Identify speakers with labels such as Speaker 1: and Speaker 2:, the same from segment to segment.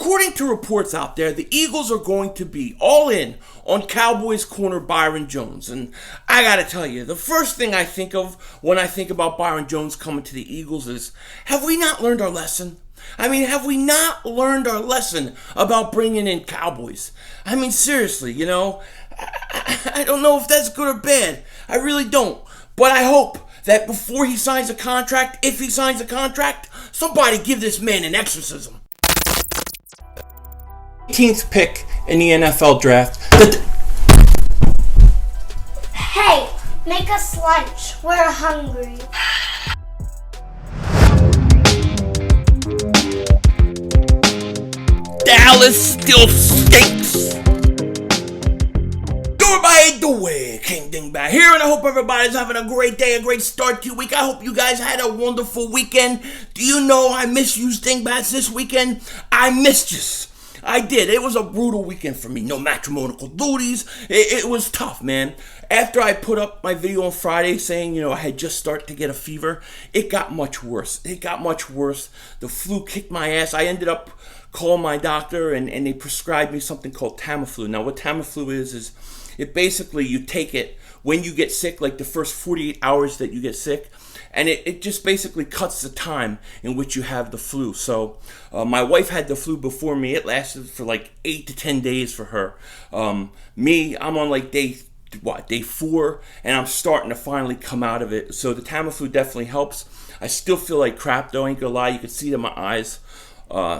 Speaker 1: according to reports out there, the Eagles are going to be all in on Cowboys corner Byron Jones. And I gotta tell you, the first thing I think of when I think about Byron Jones coming to the Eagles is, have we not learned our lesson? I mean, have we not learned our lesson about bringing in Cowboys? I mean, seriously, I don't know if that's good or bad. I really don't. But I hope that before he signs a contract, if he signs a contract, somebody give this man an exorcism. 18th pick in the NFL draft.
Speaker 2: Hey, make us lunch. We're hungry.
Speaker 1: Dallas still stinks. Everybody do it. King Dingbat here, and I hope everybody's having a great day, a great start to your week. I hope you guys had a wonderful weekend. Do you know I missed you Stingbats this weekend? I missed you. I did. It was a brutal weekend for me. No matrimonial duties. It was tough, man. After I put up my video on Friday saying, I had just started to get a fever, it got much worse. The flu kicked my ass. I ended up calling my doctor, and they prescribed me something called Tamiflu. Now, what Tamiflu is it basically, you take it when you get sick, like the first 48 hours that you get sick, and it just basically cuts the time in which you have the flu. So my wife had the flu before me. It lasted for like 8 to 10 days for her. Me, I'm on like day 4, and I'm starting to finally come out of it. So the Tamiflu definitely helps. I still feel like crap though, ain't gonna lie. You can see it in my eyes.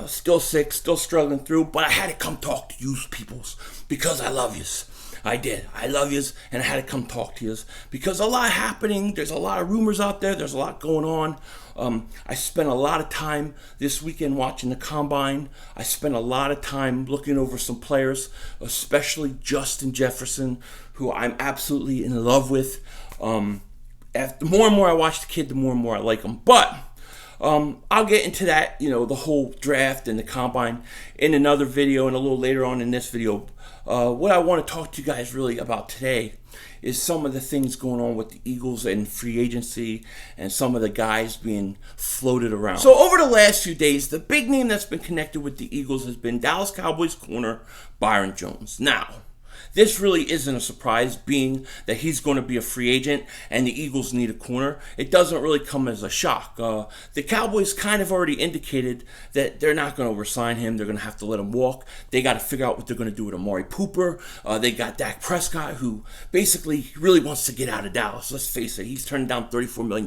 Speaker 1: Still sick, still struggling through, but I had to come talk to you peoples because I love yous. I did. I love yous, and I had to come talk to yous because a lot happening. There's a lot of rumors out there. There's a lot going on. I spent a lot of time this weekend watching the Combine. I spent a lot of time looking over some players, especially Justin Jefferson, who I'm absolutely in love with. The more and more I watch the kid, the more and more I like him. But I'll get into that, the whole draft and the Combine in another video and a little later on in this video. What I want to talk to you guys really about today is some of the things going on with the Eagles and free agency and some of the guys being floated around. So over the last few days, the big name that's been connected with the Eagles has been Dallas Cowboys corner Byron Jones. Now, this really isn't a surprise, being that he's going to be a free agent and the Eagles need a corner. It doesn't really come as a shock. The Cowboys kind of already indicated that they're not going to re-sign him. They're going to have to let him walk. They got to figure out what they're going to do with Amari Cooper. They got Dak Prescott, who basically really wants to get out of Dallas. Let's face it, he's turning down $34 million.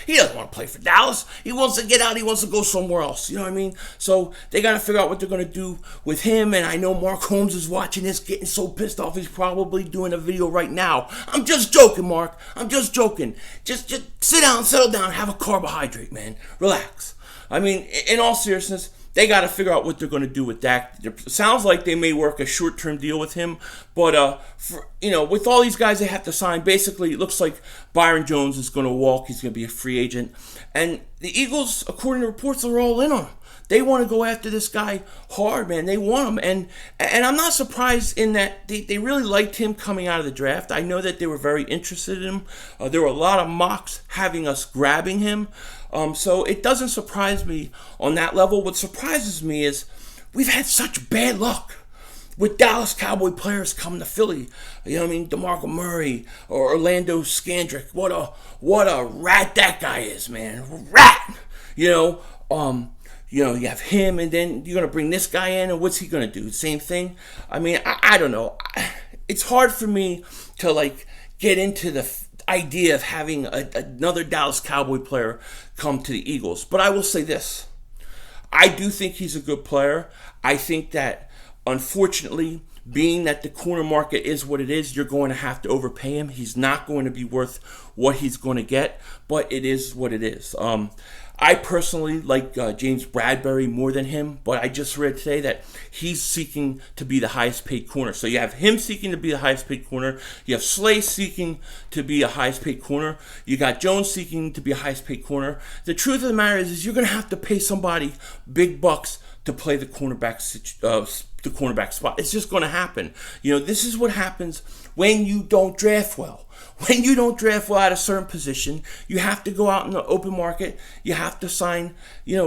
Speaker 1: He doesn't want to play for Dallas. He wants to get out. He wants to go somewhere else. You know what I mean? So they got to figure out what they're going to do with him. And I know Mark Holmes is watching this, getting so pissed off. He's probably doing a video right now. I'm just joking, Mark. I'm just joking. Just sit down, settle down, have a carbohydrate, man. Relax. I mean, in all seriousness, they got to figure out what they're going to do with Dak. It sounds like they may work a short-term deal with him, but with all these guys they have to sign, basically it looks like Byron Jones is going to walk. He's going to be a free agent, and the Eagles, according to reports, are all in on him. They want to go after this guy hard, man. They want him. And I'm not surprised in that they really liked him coming out of the draft. I know that they were very interested in him. There were a lot of mocks having us grabbing him. So it doesn't surprise me on that level. What surprises me is we've had such bad luck with Dallas Cowboy players coming to Philly. You know what I mean? DeMarco Murray or Orlando Scandrick. What a rat that guy is, man. Rat! You have him, and then you're going to bring this guy in, and what's he going to do? Same thing? I mean, I don't know. It's hard for me to, get into the idea of having another Dallas Cowboy player come to the Eagles. But I will say this. I do think he's a good player. I think that, unfortunately, being that the corner market is what it is, you're going to have to overpay him. He's not going to be worth what he's going to get, but it is what it is. I personally like James Bradbury more than him, but I just read today that he's seeking to be the highest paid corner. So you have him seeking to be the highest paid corner. You have Slay seeking to be a highest paid corner. You got Jones seeking to be a highest paid corner. The truth of the matter is you're going to have to pay somebody big bucks to play the cornerback spot. It's just going to happen. This is what happens when you don't draft well. When you don't draft well at a certain position, you have to go out in the open market. You have to sign,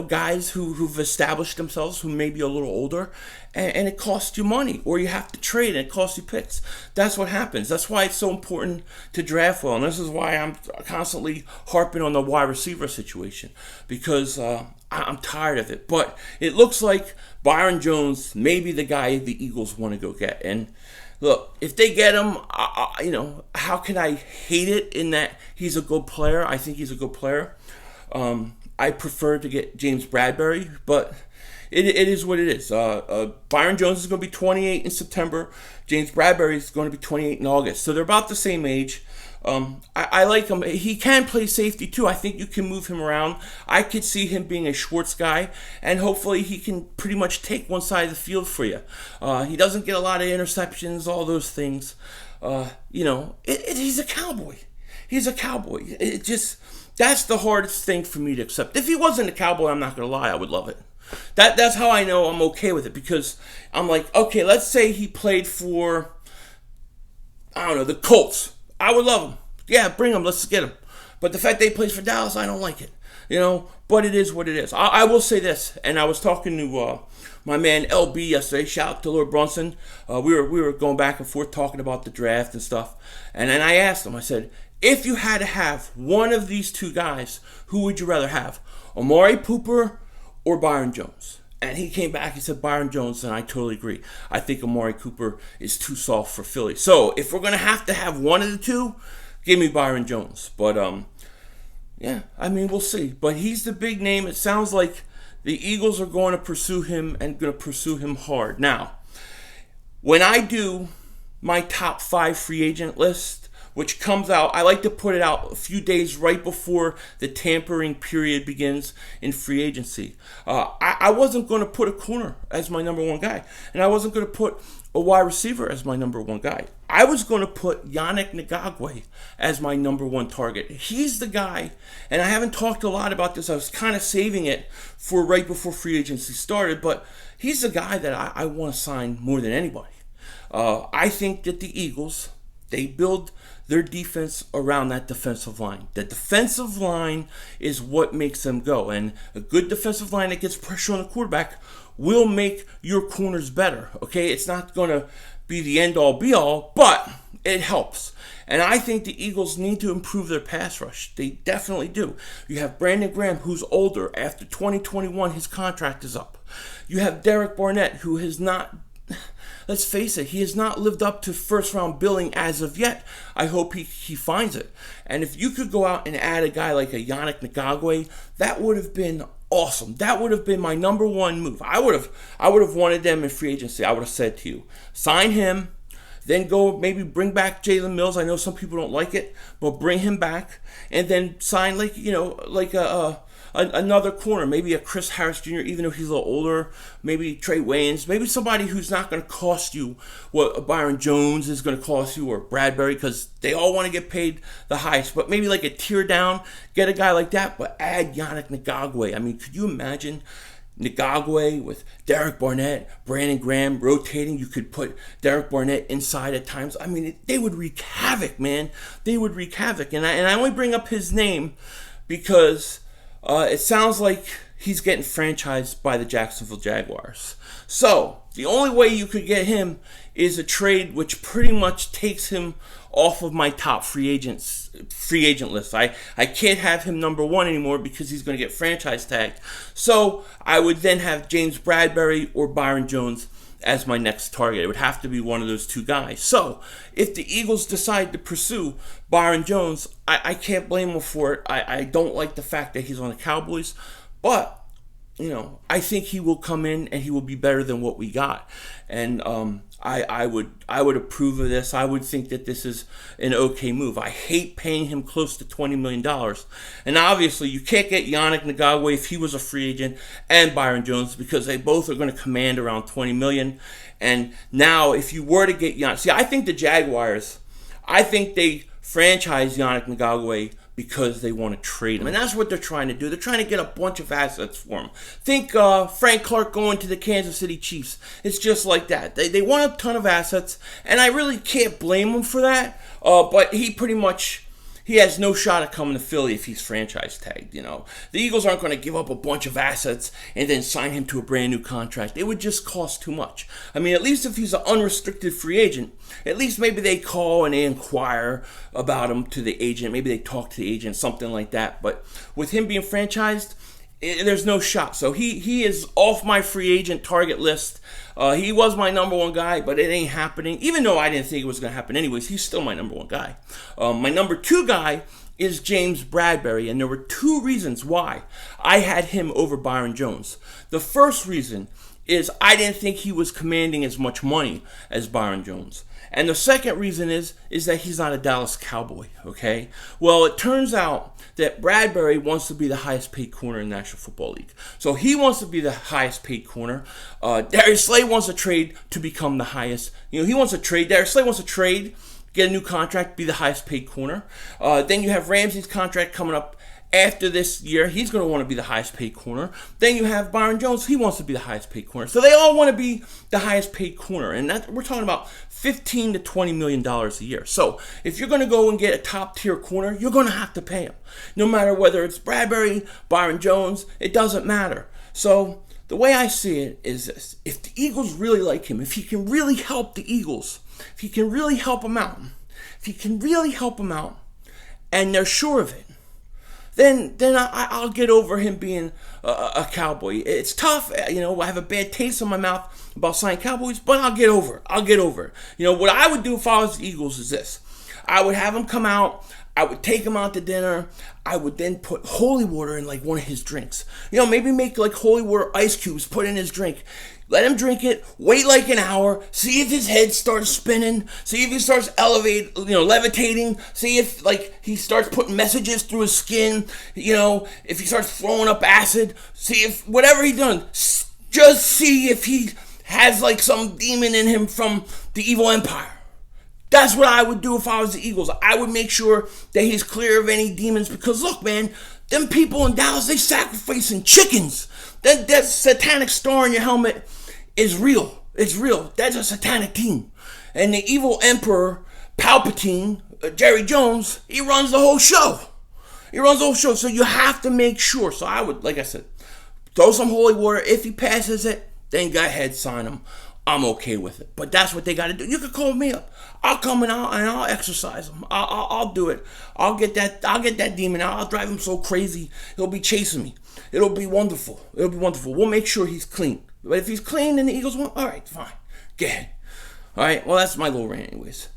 Speaker 1: guys who've established themselves, who may be a little older, and it costs you money. Or you have to trade and it costs you picks. That's what happens. That's why it's so important to draft well. And this is why I'm constantly harping on the wide receiver situation, because I'm tired of it. But it looks like Byron Jones may be the guy the Eagles want to go get. And look, if they get him, how can I hate it in that he's a good player? I think he's a good player. I prefer to get James Bradberry, but it is what it is. Byron Jones is going to be 28 in September. James Bradberry is going to be 28 in August. So they're about the same age. I like him. He can play safety too. I think you can move him around. I could see him being a Schwartz guy, and hopefully he can pretty much take one side of the field for you. He doesn't get a lot of interceptions, all those things. He's a Cowboy. He's a Cowboy. That's the hardest thing for me to accept. If he wasn't a Cowboy, I'm not going to lie, I would love it. That's how I know I'm okay with it, because I'm like, okay, let's say he played for, the Colts. I would love him. Yeah, bring him. Let's get him. But the fact that he plays for Dallas, I don't like it. But it is what it is. I will say this, and I was talking to my man LB yesterday. Shout out to Lord Brunson. We were going back and forth talking about the draft and stuff. And then I asked him, I said, if you had to have one of these two guys, who would you rather have? Amari Cooper or Byron Jones? And he came back, he said Byron Jones, and I totally agree. I think Amari Cooper is too soft for Philly. So if we're going to have one of the two, give me Byron Jones. But, we'll see. But he's the big name. It sounds like the Eagles are going to pursue him and going to pursue him hard. Now, when I do my top 5 free agent list, which comes out, I like to put it out a few days right before the tampering period begins in free agency. I wasn't going to put a corner as my number one guy, and I wasn't going to put a wide receiver as my number one guy. I was going to put Yannick Ngakoue as my number one target. He's the guy, and I haven't talked a lot about this. I was kind of saving it for right before free agency started, but he's the guy that I want to sign more than anybody. I think that the Eagles, they build their defense around that defensive line. The defensive line is what makes them go. And a good defensive line that gets pressure on the quarterback will make your corners better. Okay, it's not going to be the end-all, be-all, but it helps. And I think the Eagles need to improve their pass rush. They definitely do. You have Brandon Graham, who's older. After 2021, his contract is up. You have Derek Barnett, who has not... Let's face it, he has not lived up to first-round billing as of yet. I hope he finds it. And if you could go out and add a guy like a Yannick Ngakoue, that would have been awesome. That would have been my number one move. I would have wanted them in free agency. I would have said to you, sign him, then go maybe bring back Jalen Mills. I know some people don't like it, but bring him back, and then sign another corner, maybe a Chris Harris Jr., even though he's a little older, maybe Trey Waynes, maybe somebody who's not going to cost you what Byron Jones is going to cost you, or Bradberry, because they all want to get paid the highest, but maybe like a tier down, get a guy like that, but add Yannick Ngakoue. I mean, could you imagine Ngakoue with Derek Barnett, Brandon Graham rotating? You could put Derek Barnett inside at times. I mean, they would wreak havoc, man. They would wreak havoc, and I only bring up his name because... it sounds like he's getting franchised by the Jacksonville Jaguars. So, the only way you could get him is a trade which pretty much takes him off of my top free agent list. I can't have him number one anymore because he's going to get franchise tagged. So, I would then have James Bradberry or Byron Jones as my next target. It would have to be one of those two guys. So, if the Eagles decide to pursue Byron Jones, I can't blame them for it. I don't like the fact that he's on the Cowboys, but I think he will come in and he will be better than what we got. And I would approve of this. I would think that this is an okay move. I hate paying him close to $20 million. And obviously, you can't get Yannick Ngakoue if he was a free agent and Byron Jones, because they both are going to command around $20 million. And now, if you were to get Yannick... See, I think the Jaguars, I think they franchise Yannick Ngakoue because they want to trade him. And that's what they're trying to do. They're trying to get a bunch of assets for him. Think Frank Clark going to the Kansas City Chiefs. It's just like that. They want a ton of assets, and I really can't blame him for that. But he has no shot at coming to Philly if he's franchise tagged, The Eagles aren't going to give up a bunch of assets and then sign him to a brand new contract. It would just cost too much. I mean, at least if he's an unrestricted free agent, at least maybe they call and they inquire about him to the agent. Maybe they talk to the agent, something like that. But with him being franchised, there's no shot. So he is off my free agent target list. He was my number one guy, but it ain't happening. Even though I didn't think it was going to happen anyways, he's still my number one guy. My number two guy is James Bradberry, and there were two reasons why I had him over Byron Jones. The first reason is I didn't think he was commanding as much money as Byron Jones. And the second reason is that he's not a Dallas Cowboy, okay? Well, it turns out that Bradberry wants to be the highest paid corner in the National Football League. So he wants to be the highest paid corner. Darius Slay wants to trade to become the highest. He wants to trade. Darius Slay wants to trade, get a new contract, be the highest paid corner. Then you have Ramsey's contract coming up after this year. He's going to want to be the highest paid corner. Then you have Byron Jones. He wants to be the highest paid corner. So they all want to be the highest paid corner. And we're talking about $15 to $20 million a year. So if you're going to go and get a top tier corner, you're going to have to pay him. No matter whether it's Bradberry, Byron Jones, it doesn't matter. So the way I see it is this. If the Eagles really like him, if he can really help the Eagles, if he can really help them out, and they're sure of it, then I'll get over him being a Cowboy. It's tough, I have a bad taste in my mouth about signing Cowboys, but I'll get over it. What I would do if I was the Eagles is this. I would have him come out. I would take him out to dinner. I would then put holy water in like one of his drinks. Maybe make like holy water ice cubes, put in his drink. Let him drink it, wait like an hour, see if his head starts spinning, see if he starts levitating, see if he starts putting messages through his skin, if he starts throwing up acid, see if whatever he does, just see if he has some demon in him from the evil empire. That's what I would do if I was the Eagles. I would make sure that he's clear of any demons because look, man, them people in Dallas, they sacrificing chickens. That satanic star on your helmet is real. It's real. That's a satanic team. And the evil emperor, Palpatine, Jerry Jones, he runs the whole show. So you have to make sure. So I would, like I said, throw some holy water. If he passes it, then go ahead, sign him. I'm okay with it. But that's what they got to do. You can call me up. I'll come and I'll exercise him. I'll do it. I'll get that demon out. I'll drive him so crazy he'll be chasing me. It'll be wonderful. We'll make sure he's clean. But if he's clean, then the Eagles won't. All right, fine. Go ahead. All right. Well, that's my little rant, anyways.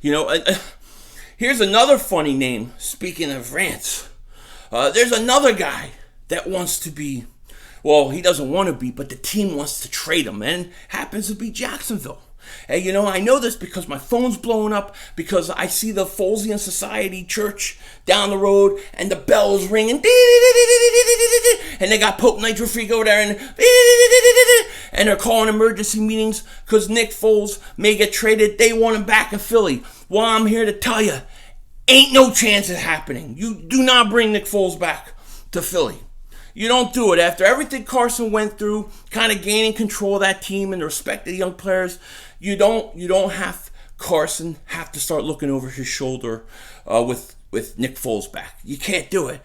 Speaker 1: Here's another funny name. Speaking of rants, there's another guy that wants to be. Well, he doesn't want to be, but the team wants to trade him, and happens to be Jacksonville. Hey, I know this because my phone's blowing up because I see the Folesian Society Church down the road and the bell is ringing. And they got Pope Nitrofreak over there and they're calling emergency meetings because Nick Foles may get traded. They want him back in Philly. Well, I'm here to tell you, ain't no chance of happening. You do not bring Nick Foles back to Philly. You don't do it. After everything Carson went through, kind of gaining control of that team and the respect of the young players, you don't have Carson have to start looking over his shoulder with Nick Foles back. You can't do it.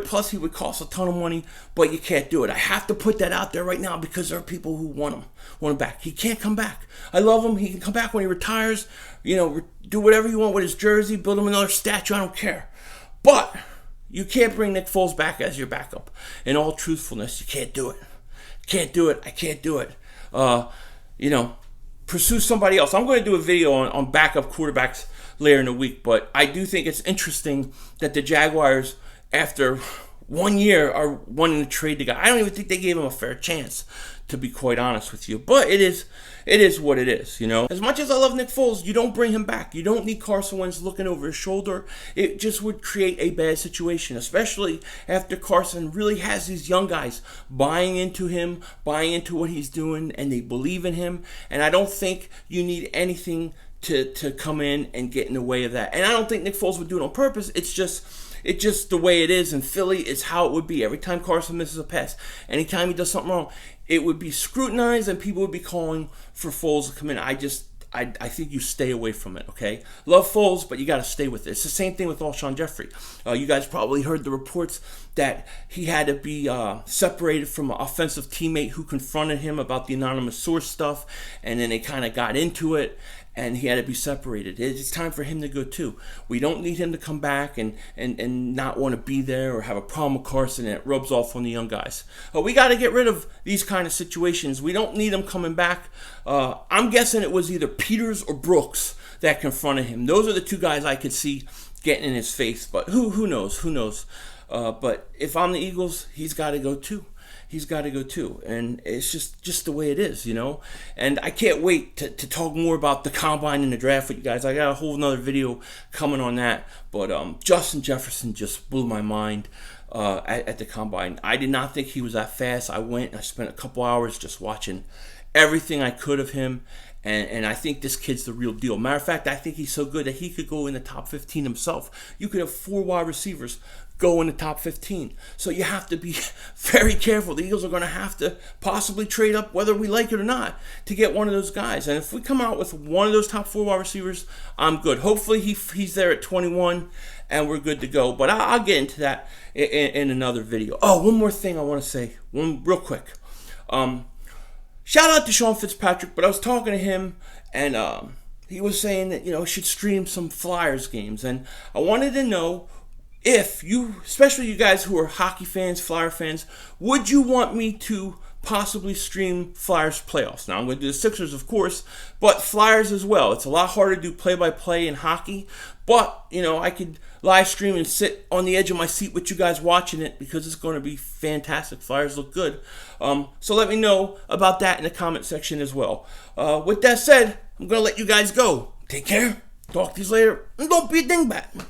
Speaker 1: Plus, he would cost a ton of money, but you can't do it. I have to put that out there right now because there are people who want him back. He can't come back. I love him. He can come back when he retires. Do whatever you want with his jersey. Build him another statue. I don't care. But you can't bring Nick Foles back as your backup. In all truthfulness, you can't do it. I can't do it. Pursue somebody else. I'm going to do a video on backup quarterbacks later in the week, but I do think it's interesting that the Jaguars, after 1 year, are wanting to trade the guy. I don't even think they gave him a fair chance, to be quite honest with you. But it is what it is, As much as I love Nick Foles, you don't bring him back. You don't need Carson Wentz looking over his shoulder. It just would create a bad situation, especially after Carson really has these young guys buying into him, buying into what he's doing, and they believe in him. And I don't think you need anything to come in and get in the way of that. And I don't think Nick Foles would do it on purpose. It's just It's just the way it is in Philly. It's how it would be. Every time Carson misses a pass, anytime he does something wrong, it would be scrutinized and people would be calling for Foles to come in. I think you stay away from it, okay? Love Foles, but you got to stay with it. It's the same thing with Alshon Jeffrey. You guys probably heard the reports that he had to be separated from an offensive teammate who confronted him about the anonymous source stuff, and then they kind of got into it, and he had to be separated. It's time for him to go too. We don't need him to come back and not want to be there or have a problem with Carson, and it rubs off on the young guys. We got to get rid of these kind of situations. We don't need him coming back. I'm guessing it was either Peters or Brooks that confronted him. Those are the two guys I could see getting in his face, but who knows? Who knows? But if I'm the Eagles, he's got to go too. He's got to go too, and it's just the way it is, you know. And I can't wait to talk more about the combine and the draft with you guys. I got a whole nother video coming on that. But Justin Jefferson just blew my mind at the combine. I did not think he was that fast. I spent a couple hours just watching everything I could of him, and I think this kid's the real deal. Matter of fact, I think he's so good that he could go in the top 15 himself. You could have 4 wide receivers go in the top 15. So you have to be very careful. The Eagles are going to have to possibly trade up, whether we like it or not, to get one of those guys. And if we come out with one of those top 4 wide receivers, I'm good. Hopefully he's there at 21 and we're good to go. But I'll get into that in another video. Oh, one more thing I want to say, one real quick. Shout out to Sean Fitzpatrick, but I was talking to him and he was saying that, I should stream some Flyers games. And I wanted to know if you, especially you guys who are hockey fans, Flyer fans, would you want me to possibly stream Flyers playoffs? Now, I'm going to do the Sixers, of course, but Flyers as well. It's a lot harder to do play-by-play in hockey, but, I could live stream and sit on the edge of my seat with you guys watching it because it's going to be fantastic. Flyers look good. So let me know about that in the comment section as well. With that said, I'm going to let you guys go. Take care. Talk to you later. And don't be a dingbat.